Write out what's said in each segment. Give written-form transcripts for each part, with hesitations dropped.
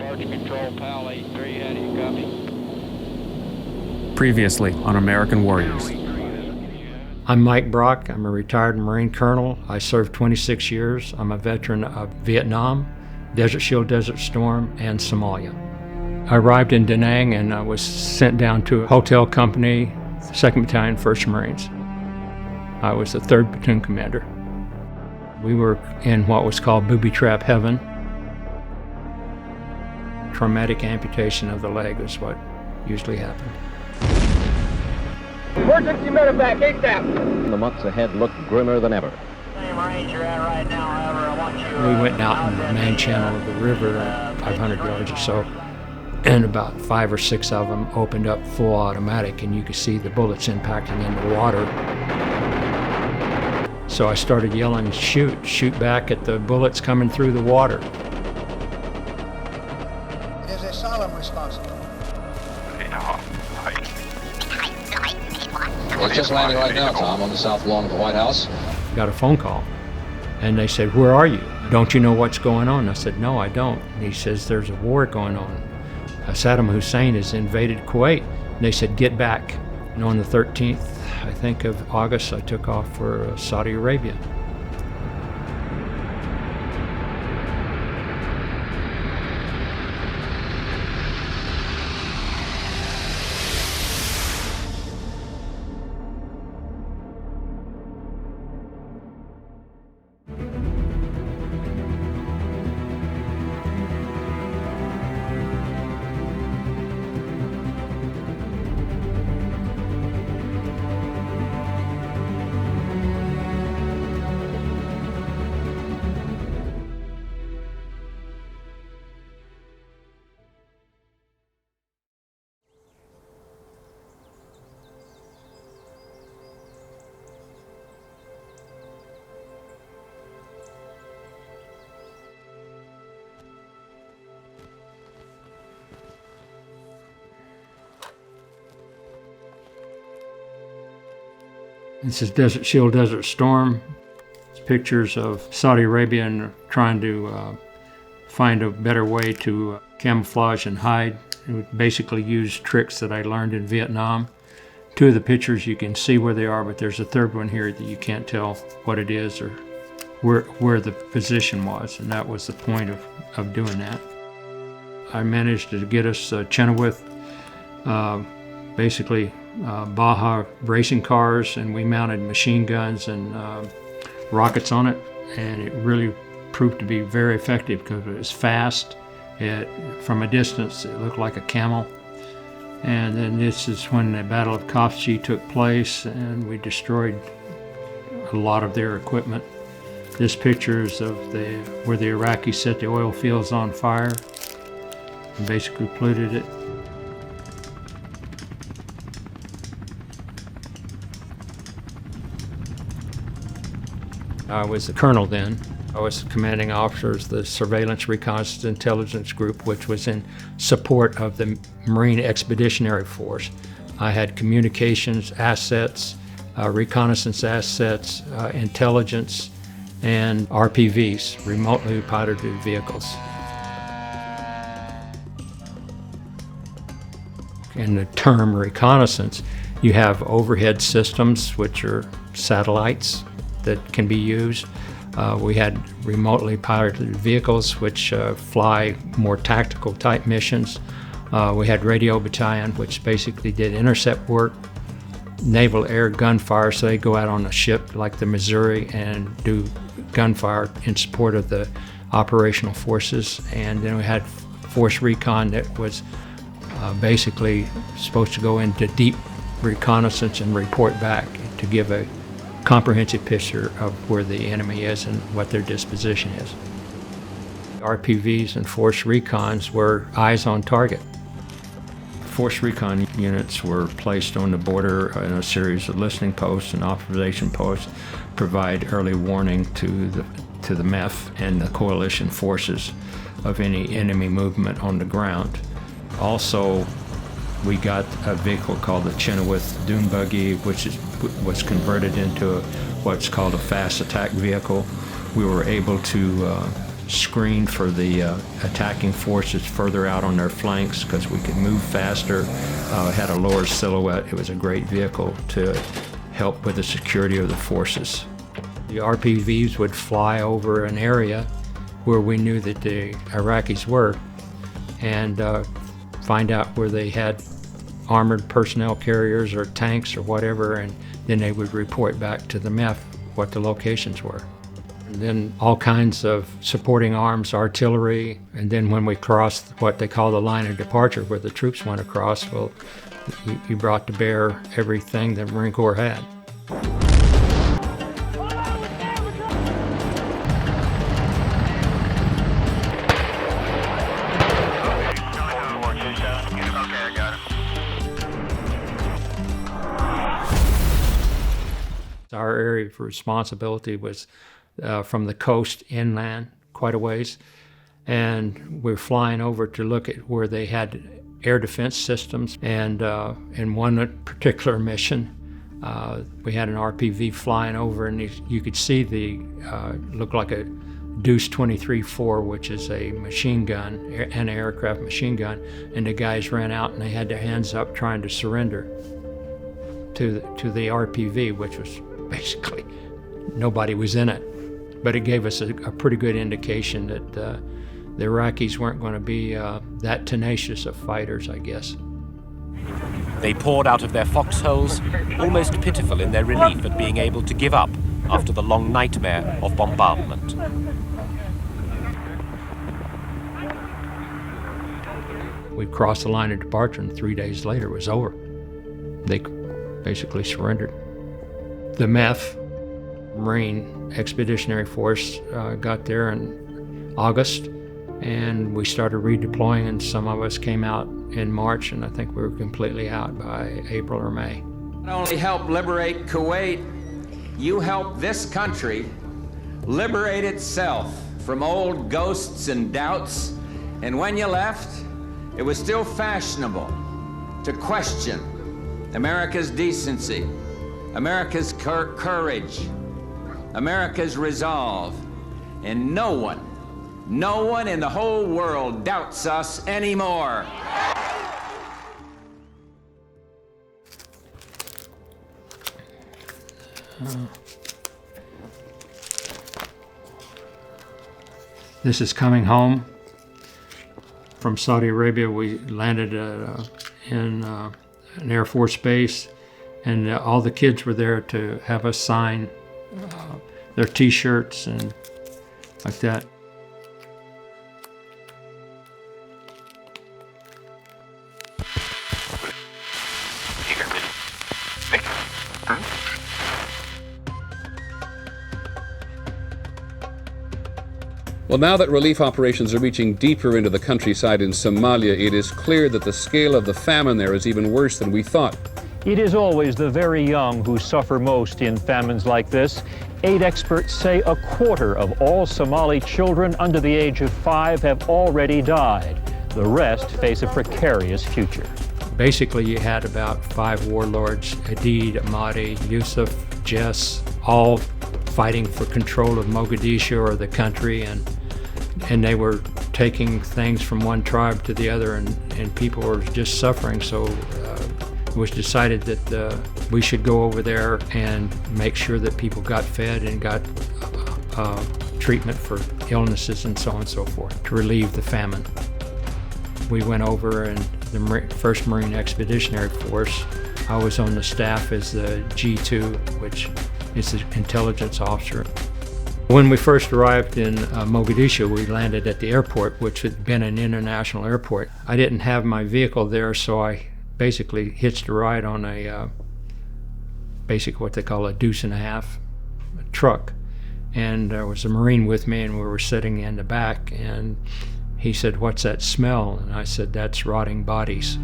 Warlords Control, PAL 83, how do you copy? Previously on American Warriors. I'm Mike Brock. I'm a retired Marine colonel. I served 26 years. I'm a veteran of Vietnam, Desert Shield, Desert Storm, and Somalia. I arrived in Da Nang and I was sent down to a hotel company, 2nd Battalion, 1st Marines. I was the 3rd platoon commander. We were in what was called booby trap heaven. Traumatic amputation of the leg is what usually happened. Emergency medevac, ASAP. The months ahead look grimmer than ever. Same range you're at right now, however, I want you... We went out in the main channel of the river, 500 yards or so, and about 5 or 6 of them opened up full automatic, and you could see the bullets impacting in the water. So I started yelling, shoot back at the bullets coming through the water. It is a solemn responsibility. It's just landing right now, Tom, on the south lawn of the White House. Got a phone call, and they said, "Where are you? Don't you know what's going on?" I said, "No, I don't." And he says, "There's a war going on. Saddam Hussein has invaded Kuwait." And they said, "Get back." And on the 13th, I think, of August, I took off for Saudi Arabia. This is Desert Shield, Desert Storm. It's pictures of Saudi Arabia and trying to find a better way to camouflage and hide. It would basically use tricks that I learned in Vietnam. 2 of the pictures you can see where they are, but there's a 3rd one here that you can't tell what it is or where the position was, and that was the point of doing that. I managed to get us Chenoweth, basically Baja racing cars, and we mounted machine guns and rockets on it, and it really proved to be very effective because it was fast. From a distance, it looked like a camel. And then this is when the Battle of Khafji took place, and we destroyed a lot of their equipment. This picture is of where the Iraqis set the oil fields on fire and basically polluted it. I was a colonel then. I was commanding officer of the Surveillance Reconnaissance Intelligence Group, which was in support of the Marine Expeditionary Force. I had communications assets, reconnaissance assets, intelligence, and RPVs, remotely piloted vehicles. In the term reconnaissance, you have overhead systems, which are satellites that can be used. We had remotely piloted vehicles which fly more tactical type missions. We had radio battalion, which basically did intercept work, naval air gunfire, so they go out on a ship like the Missouri and do gunfire in support of the operational forces. And then we had force recon that was basically supposed to go into deep reconnaissance and report back to give a comprehensive picture of where the enemy is and what their disposition is. RPVs and force recons were eyes on target. Force recon units were placed on the border in a series of listening posts and observation posts, provide early warning to the MEF and the coalition forces of any enemy movement on the ground. Also, we got a vehicle called the Chenoweth Dune Buggy, which was converted into what's called a fast attack vehicle. We were able to screen for the attacking forces further out on their flanks because we could move faster. It had a lower silhouette. It was a great vehicle to help with the security of the forces. The RPVs would fly over an area where we knew that the Iraqis were and find out where they had armored personnel carriers or tanks or whatever, and then they would report back to the MEF what the locations were. And then all kinds of supporting arms, artillery, and then when we crossed what they call the line of departure, where the troops went across, well, you brought to bear everything the Marine Corps had. Our area of responsibility was from the coast inland quite a ways, and we're flying over to look at where they had air defense systems. And in one particular mission, we had an RPV flying over, and you could see the looked like a Deuce 23-4, which is a machine gun, an aircraft machine gun, and the guys ran out and they had their hands up trying to surrender to the RPV, which was basically nobody was in it. But it gave us a pretty good indication that the Iraqis weren't going to be that tenacious of fighters, I guess. They poured out of their foxholes, almost pitiful in their relief at being able to give up after the long nightmare of bombardment. We'd crossed the line of departure, and 3 days later it was over. They basically surrendered. The MEF, Marine Expeditionary Force, got there in August, and we started redeploying, and some of us came out in March, and I think we were completely out by April or May. Not only help liberate Kuwait, you helped this country liberate itself from old ghosts and doubts, and when you left, it was still fashionable to question America's decency, America's courage, America's resolve, and no one in the whole world doubts us anymore. This is coming home from Saudi Arabia. We landed in an Air Force base, and all the kids were there to have us sign their T-shirts and like that. Well, now that relief operations are reaching deeper into the countryside in Somalia, it is clear that the scale of the famine there is even worse than we thought. It is always the very young who suffer most in famines like this. Aid experts say a quarter of all Somali children under the age of 5 have already died. The rest face a precarious future. Basically, you had about 5 warlords, Hadid, Ahmadi, Yusuf, Jess, all fighting for control of Mogadishu or the country, and they were taking things from one tribe to the other, and people were just suffering. So it was decided that we should go over there and make sure that people got fed and got treatment for illnesses and so on and so forth to relieve the famine. We went over, and the 1st Marine Expeditionary Force, I was on the staff as the G2, which is the intelligence officer. When we first arrived in Mogadishu, we landed at the airport, which had been an international airport. I didn't have my vehicle there, so I basically hitched a ride on a basic what they call a deuce and a half truck. And there was a Marine with me, and we were sitting in the back, and he said, "What's that smell?" And I said, "That's rotting bodies."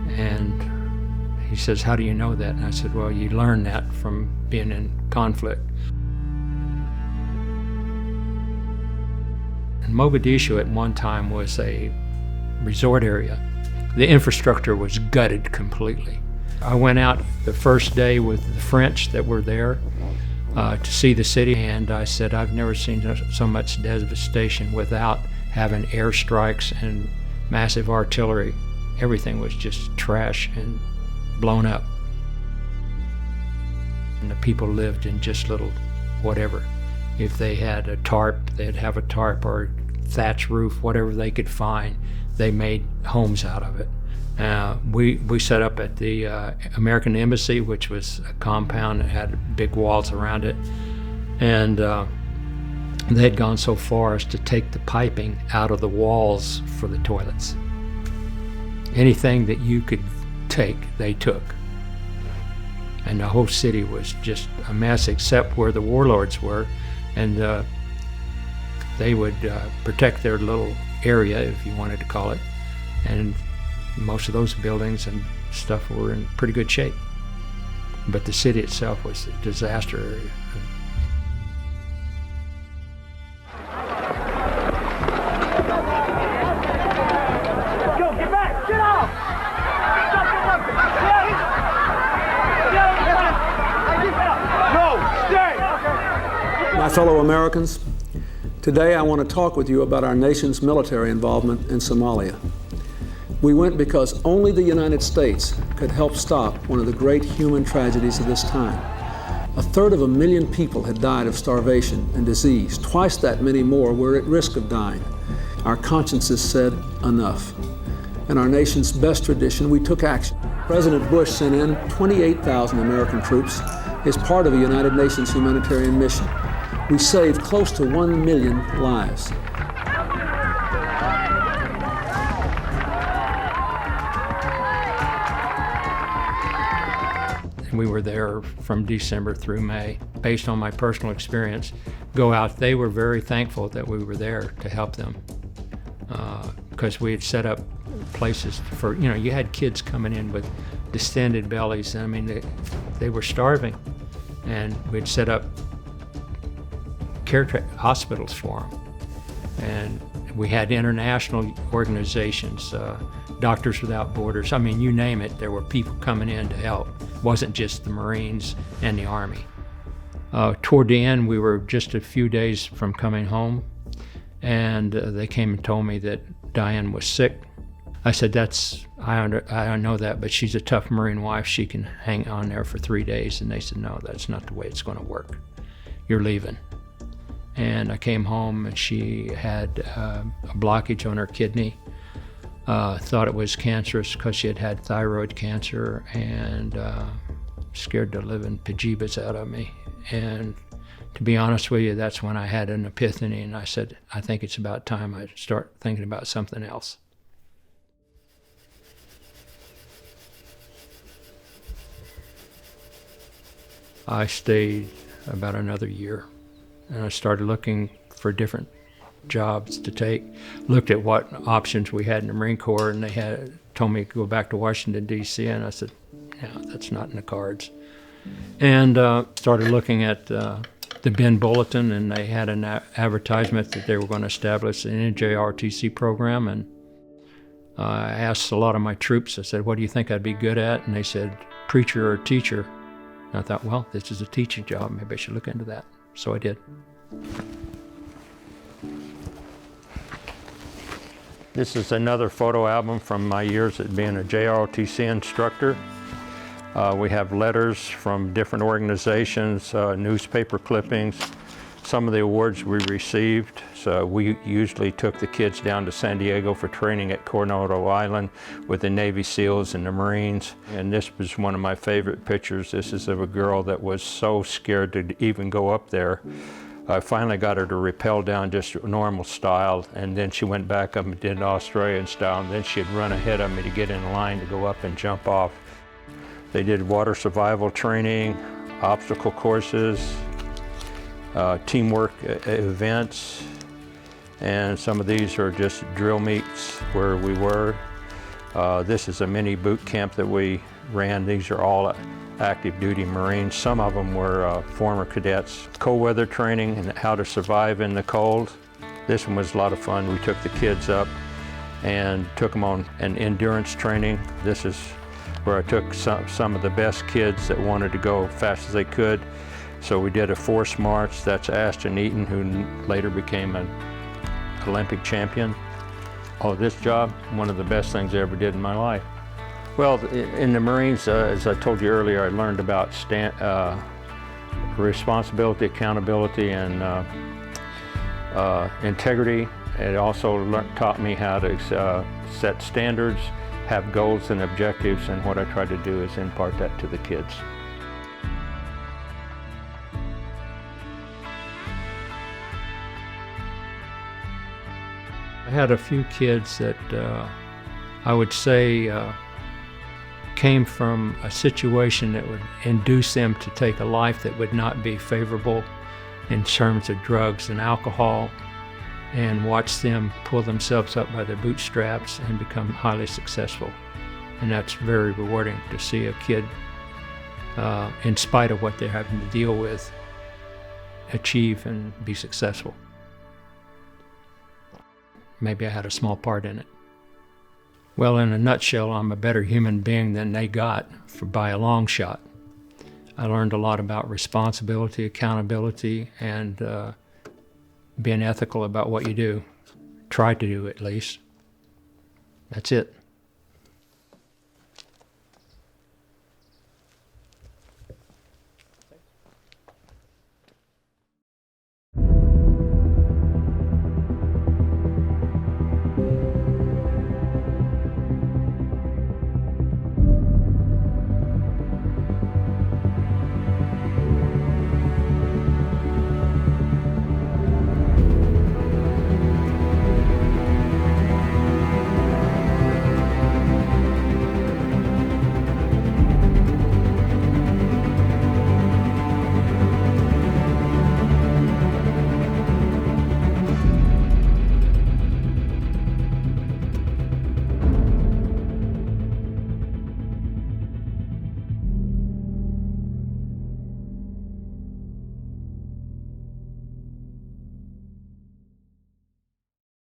And he says, "How do you know that?" And I said, "Well, you learn that from being in conflict." And Mogadishu at one time was a resort area. The infrastructure was gutted completely. I went out the first day with the French that were there. to see the city, and I said, I've never seen so much devastation without having airstrikes and massive artillery. Everything was just trash and blown up. And the people lived in just little whatever. If they had a tarp, they'd have a tarp or thatch roof, whatever they could find. They made homes out of it. We set up at the American Embassy, which was a compound that had big walls around it. And they had gone so far as to take the piping out of the walls for the toilets. Anything that you could take, they took. And the whole city was just a mess except where the Warlords were. And they would protect their little area, if you wanted to call it. And most of those buildings and stuff were in pretty good shape. But the city itself was a disaster area. Go, get back! Get off! No, stay! My fellow Americans, today I want to talk with you about our nation's military involvement in Somalia. We went because only the United States could help stop one of the great human tragedies of this time. 1/3 million people had died of starvation and disease. Twice that many more were at risk of dying. Our consciences said enough. In our nation's best tradition, we took action. President Bush sent in 28,000 American troops as part of a United Nations humanitarian mission. We saved close to 1 million lives. We were there from December through May. Based on my personal experience, go out, they were very thankful that we were there to help them. Because we had set up places for, you had kids coming in with distended bellies. I mean, they were starving. And we'd set up hospitals for them. And we had international organizations, Doctors Without Borders. I mean, you name it, there were people coming in to help. It wasn't just the Marines and the Army. Toward the end, we were just a few days from coming home, and they came and told me that Diane was sick. I said, I know that, but she's a tough Marine wife. She can hang on there for 3 days. And they said, no, that's not the way it's going to work. You're leaving. And I came home, and she had a blockage on her kidney. Thought it was cancerous because she had had thyroid cancer, and scared the living bejeebus out of me. And to be honest with you, that's when I had an epiphany, and I said, I think it's about time I start thinking about something else. I stayed about another year, and I started looking for different jobs to take. Looked at what options we had in the Marine Corps, and they had told me to go back to Washington, D.C., and I said, no, that's not in the cards. And started looking at the Bend Bulletin, and they had an advertisement that they were going to establish an NJRTC program, and I asked a lot of my troops, I said, what do you think I'd be good at? And they said, preacher or teacher. And I thought, well, this is a teaching job, maybe I should look into that. So I did. This is another photo album from my years at being a JROTC instructor. We have letters from different organizations, newspaper clippings, some of the awards we received. So we usually took the kids down to San Diego for training at Coronado Island with the Navy SEALs and the Marines. And this was one of my favorite pictures. This is of a girl that was so scared to even go up there. I finally got her to rappel down just normal style, and then she went back up and did Australian style, and then she'd run ahead of me to get in line to go up and jump off. They did water survival training, obstacle courses, teamwork events, and some of these are just drill meets where we were. This is a mini boot camp that we ran. These are all active duty Marines. Some of them were former cadets. Cold weather training and how to survive in the cold. This one was a lot of fun. We took the kids up and took them on an endurance training. This is where I took some of the best kids that wanted to go as fast as they could, So we did a force march. That's Ashton Eaton, who later became an Olympic champion. Oh, this job, one of the best things I ever did in my life. Well, in the Marines, as I told you earlier, I learned about responsibility, accountability, and integrity. It also taught me how to set standards, have goals and objectives, and what I try to do is impart that to the kids. I had a few kids that I would say came from a situation that would induce them to take a life that would not be favorable in terms of drugs and alcohol, and watch them pull themselves up by their bootstraps and become highly successful. And that's very rewarding to see a kid, in spite of what they're having to deal with, achieve and be successful. Maybe I had a small part in it. Well, in a nutshell, I'm a better human being than they got by a long shot. I learned a lot about responsibility, accountability, and being ethical about what you do. Try to do, at least. That's it.